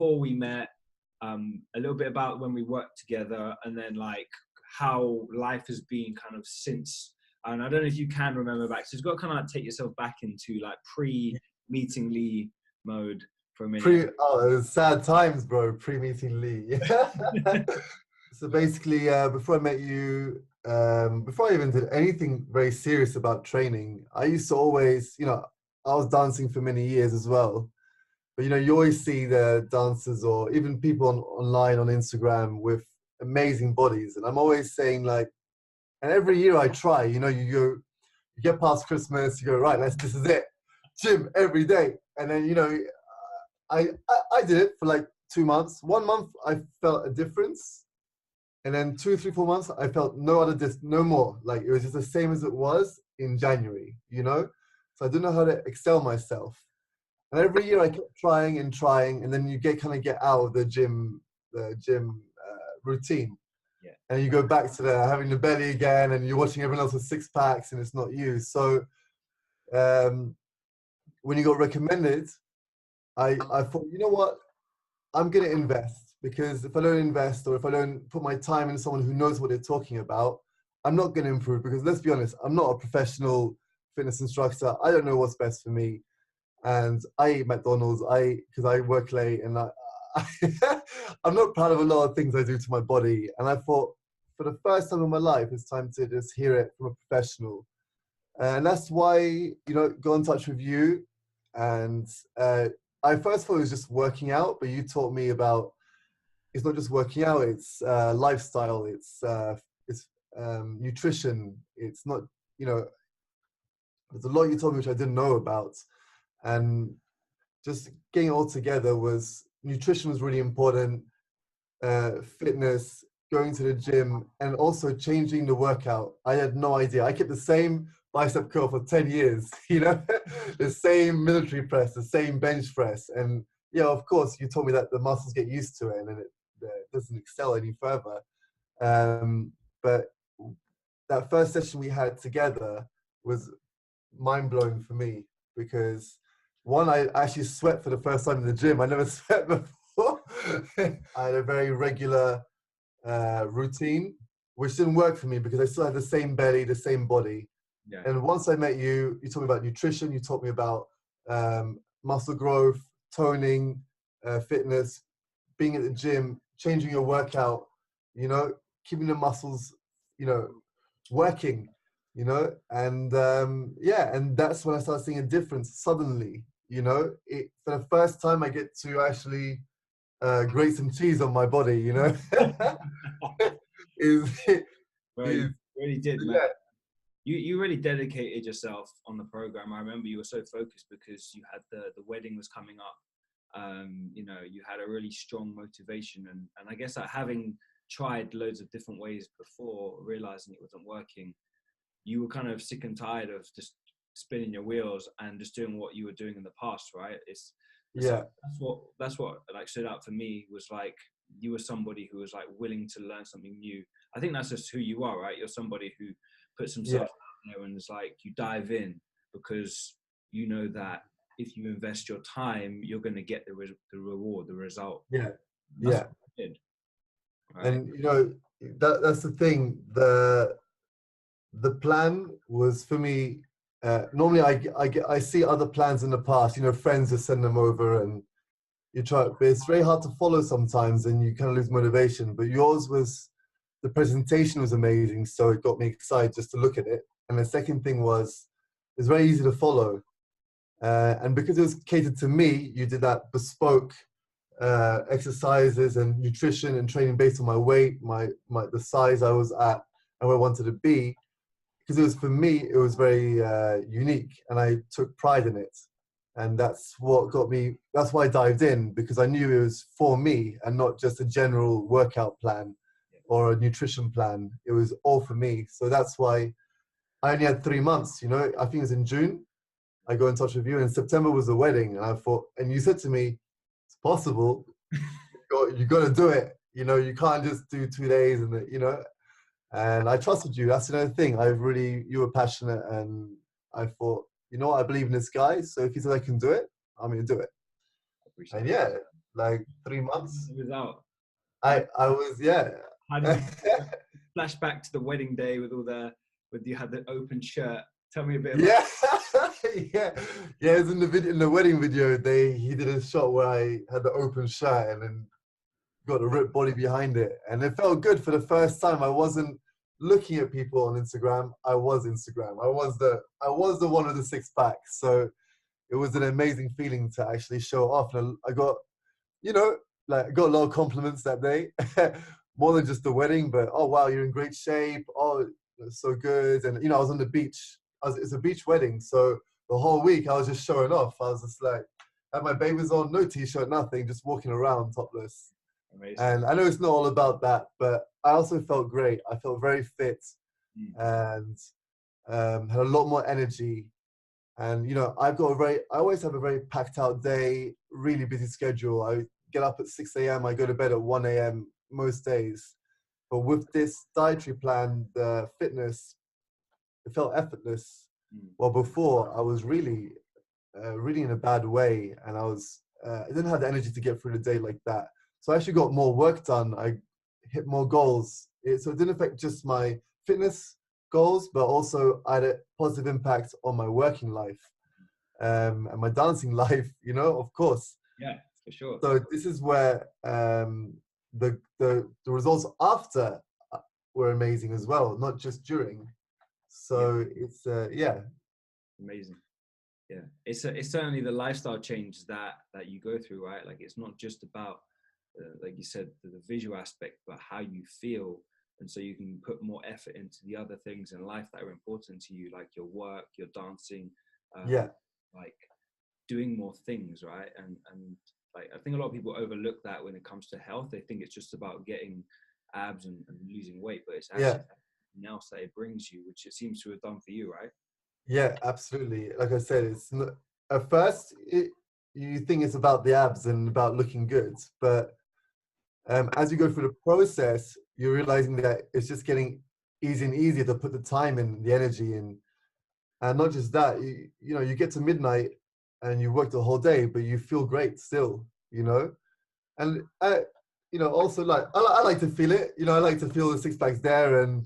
before we met, a little bit about when we worked together, and then like how life has been kind of since. And I don't know if you can remember back. So you've got to kind of like take yourself back into like pre-meeting Lee mode for a minute. Oh, it was sad times, bro. Pre-meeting Lee. So basically, before I met you, before I even did anything very serious about training, I used to always, you know, I was dancing for many years as well. But, you know, you always see the dancers or even people online on Instagram with amazing bodies. And I'm always saying like, and every year I try, you know, you get past Christmas, you go, right, this is it. Gym every day. And then, you know, I did it for like 2 months. 1 month, I felt a difference. And then 2, 3, 4 months, I felt no more. Like it was just the same as it was in January, you know? So I didn't know how to excel myself. And every year I kept trying, and then you get out of the gym routine. Yeah. And you go back to having the belly again, and you're watching everyone else with 6 packs, and it's not you. So when you got recommended, I thought, you know what, I'm gonna invest, because if I don't invest or if I don't put my time in someone who knows what they're talking about, I'm not gonna improve. Because let's be honest, I'm not a professional fitness instructor. I don't know what's best for me. And I eat McDonald's, because I work late, and I'm not proud of a lot of things I do to my body. And I thought, for the first time in my life, it's time to just hear it from a professional. And that's why, you know, got in touch with you. And I first thought it was just working out, but you taught me about, it's not just working out, it's lifestyle, it's nutrition. It's not, you know, there's a lot you told me which I didn't know about. And just getting it all together was, nutrition was really important, fitness, going to the gym, and also changing the workout. I had no idea. I kept the same bicep curl for 10 years, you know, the same military press, the same bench press. And yeah, of course, you told me that the muscles get used to it and then it doesn't excel any further. But that first session we had together was mind-blowing for me, because one, I actually sweat for the first time in the gym. I never sweat before. I had a very regular routine, which didn't work for me because I still had the same belly, the same body. Yeah. And once I met you, you taught me about nutrition, you taught me about muscle growth, toning, fitness, being at the gym, changing your workout, you know, keeping the muscles, you know, working, you know, and yeah, and that's when I started seeing a difference suddenly, you know. For the first time I get to actually grate some cheese on my body, you know. Well, you really did, man. Yeah. You really dedicated yourself on the program. I remember you were so focused because you had the wedding was coming up. You know, you had a really strong motivation, and I guess that having tried loads of different ways before, realizing it wasn't working, you were kind of sick and tired of just spinning your wheels and just doing what you were doing in the past, right? Yeah. That's what like stood out for me, was like you were somebody who was like willing to learn something new. I think that's just who you are, right? You're somebody who puts himself out there and is like, you dive in because you know that if you invest your time, you're going to get the reward, the result. Yeah. That's Yeah. what I did, right? And you know, that's the thing. The plan was for me. Normally, I see other plans in the past. You know, friends just send them over, and you try. But it's very hard to follow sometimes, and you kind of lose motivation. But yours was, the presentation was amazing, so it got me excited just to look at it. And the second thing was, it's very easy to follow, and because it was catered to me, you did that bespoke exercises and nutrition and training based on my weight, the size I was at, and where I wanted to be. Because it was, for me, it was very unique, and I took pride in it. And that's what got me, that's why I dived in, because I knew it was for me and not just a general workout plan or a nutrition plan. It was all for me. So that's why I only had 3 months, you know. I think it was in June, I got in touch with you, and September was the wedding. And I thought, and you said to me, it's possible, you got to do it. You know, you can't just do 2 days and, you know. And I trusted you. That's another thing. You were passionate, and I thought, you know what, I believe in this guy. So if he says I can do it, I'm going to do it. And yeah, like 3 months. It was out. I was, yeah. How did you flash back to the wedding day with all with you had the open shirt? Tell me a bit about Yeah, yeah, yeah. It's in the video, in the wedding video. He did a shot where I had the open shirt and then got a ripped body behind it, and it felt good for the first time. I wasn't looking at people on Instagram. I was Instagram. I was the one with the six pack. So it was an amazing feeling to actually show off. And I got, you know, like I got a lot of compliments that day, more than just the wedding. But oh wow, you're in great shape. Oh, it's so good. And I was on the beach. It's a beach wedding, so the whole week I was just showing off. I was just like, had my babies on, no t-shirt, nothing, just walking around topless. Amazing. And I know it's not all about that, but I also felt great. I felt very fit and had a lot more energy. And I always have a very packed out day, really busy schedule. I get up at 6 a.m. I go to bed at 1 a.m. most days. But with this dietary plan, the fitness, it felt effortless. Well, before I was really in a bad way, and I didn't have the energy to get through the day like that. So I actually got more work done. I hit more goals. So it didn't affect just my fitness goals, but also I had a positive impact on my working life and my dancing life, of course. Yeah, for sure. So this is where the results after were amazing as well, not just during. So it's amazing. Yeah, it's certainly the lifestyle change that you go through, right? Like it's not just about like you said, the visual aspect, but how you feel. And so you can put more effort into the other things in life that are important to you, like your work, your dancing, like doing more things, right? And like I think a lot of people overlook that when it comes to health. They think it's just about getting abs and losing weight, but it's actually something else that it brings you, which it seems to have done for you, right? Yeah, absolutely. Like I said, it's not, at first you think it's about the abs and about looking good, but as you go through the process, you're realizing that it's just getting easier and easier to put the time in, the energy in, and not just that. You get to midnight and you work the whole day, but you feel great still. And also like I like to feel it. I like to feel the six packs there, and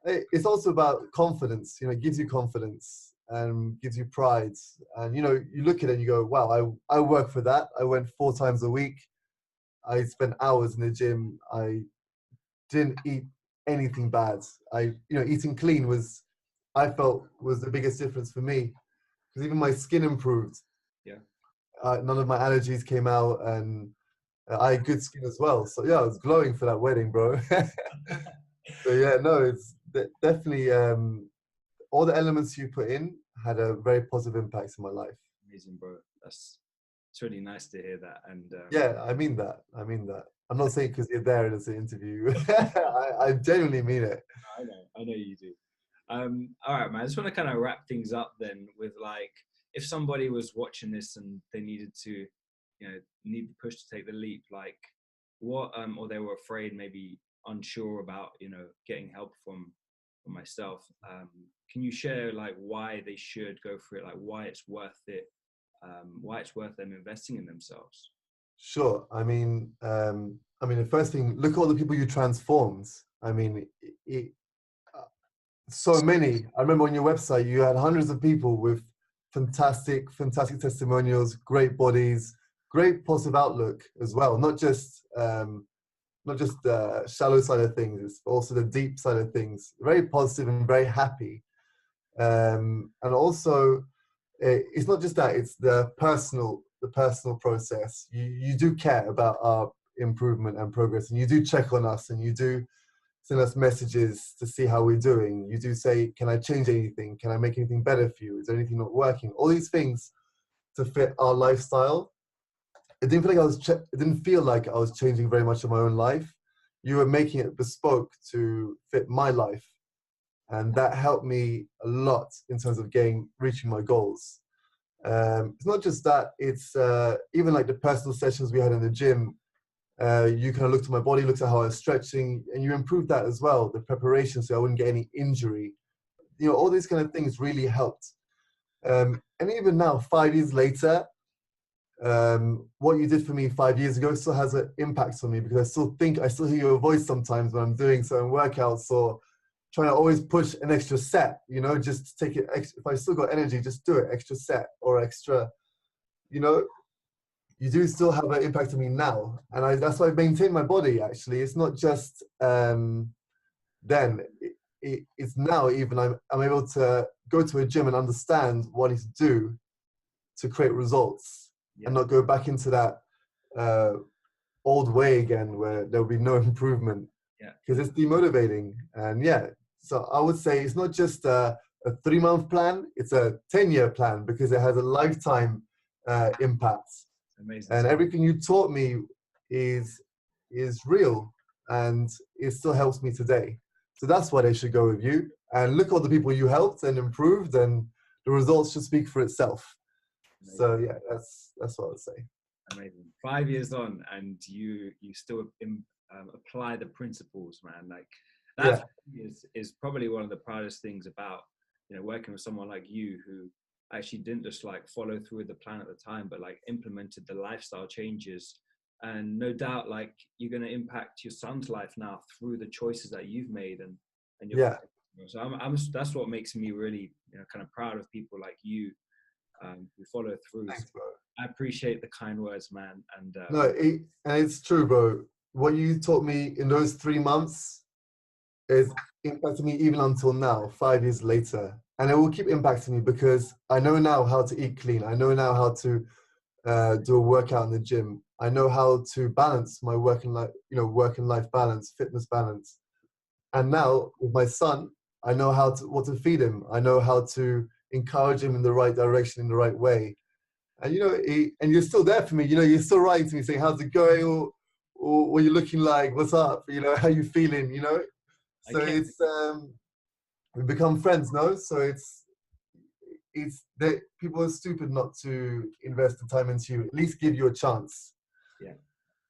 it's also about confidence. It gives you confidence and gives you pride. And you look at it and you go, wow, I work for that. I went 4 times a week. I spent hours in the gym. I didn't eat anything bad. Eating clean I felt was the biggest difference for me, because even my skin improved. Yeah. None of my allergies came out, and I had good skin as well. So yeah, I was glowing for that wedding, bro. So yeah, no, it's definitely all the elements you put in had a very positive impact in my life. Amazing, bro. It's really nice to hear that. And yeah, I mean that. I'm not saying because you're there and it's an interview. I genuinely mean it. I know you do. All right, man. I just want to kind of wrap things up then with like, if somebody was watching this and they needed to, need the push to take the leap, like what, or they were afraid, maybe unsure about, getting help from myself. Can you share like why they should go for it? Like why it's worth it? Why it's worth them investing in themselves? Sure. I mean, the first thing, look at all the people you transformed. I mean, so many. I remember on your website, you had hundreds of people with fantastic testimonials, great bodies, great positive outlook as well. Not just the shallow side of things, it's also the deep side of things. Very positive and very happy. And also, it's not just that, it's the personal process. You do care about our improvement and progress, and you do check on us, and you do send us messages to see how we're doing. You do say, can I change anything? Can I make anything better for you? Is there anything not working? All these things to fit our lifestyle. It didn't feel like I was changing very much of my own life. You were making it bespoke to fit my life. And that helped me a lot in terms of reaching my goals. It's not just that, it's even like the personal sessions we had in the gym. You kind of looked at my body, looked at how I was stretching, and you improved that as well. The preparation, so I wouldn't get any injury. All these kind of things really helped. And even now, 5 years later, what you did for me 5 years ago still has an impact on me, because I still hear your voice sometimes when I'm doing certain workouts, or trying to always push an extra set, you know, just take it. If I still got energy, just do it, extra set or extra, you know, you do still have an impact on me now. And that's why I've maintained my body, actually. It's not just then, it's now even I'm able to go to a gym and understand what I need to do to create results, and not go back into that old way again where there'll be no improvement, because it's demotivating. And so I would say it's not just a 3-month plan, it's a 10-year plan, because it has a lifetime impact. Amazing. And everything you taught me is real, and it still helps me today. So that's why they should go with you. And look at all the people you helped and improved, and the results should speak for itself. Amazing. So yeah, that's what I would say. Amazing. 5 years on, and you still apply the principles, man. Like that is probably one of the proudest things about, you know, working with someone like you, who actually didn't just like follow through with the plan at the time, but like implemented the lifestyle changes. And no doubt, like, you're going to impact your son's life now through the choices that you've made, and your so I'm that's what makes me really, you know, kind of proud of people like you, who follow through. Thanks, bro. I appreciate the kind words, man. And no, and it's true, bro. What you taught me in those 3 months is impacting me even until now, 5 years later. And it will keep impacting me, because I know now how to eat clean. I know now how to do a workout in the gym. I know how to balance my work and life balance, fitness balance. And now with my son, I know what to feed him. I know how to encourage him in the right direction, in the right way. And you know, and you're still there for me. You know, you're still writing to me saying, "How's it going?" Or "What are you looking like? What's up? You know, how you feeling?" You know. So it's we become friends, no? So it's that people are stupid not to invest the time into you. At least give you a chance. Yeah,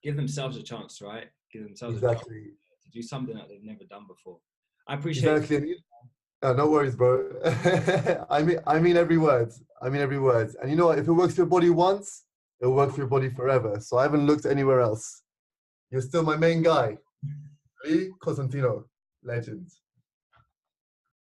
give themselves a chance, right? Give themselves a chance to do something that they've never done before. I appreciate it. No worries, bro. I mean every word. I mean every word. And you know what? If it works for your body once, it'll work for your body forever. So I haven't looked anywhere else. You're still my main guy. Lee Cosentino, legend.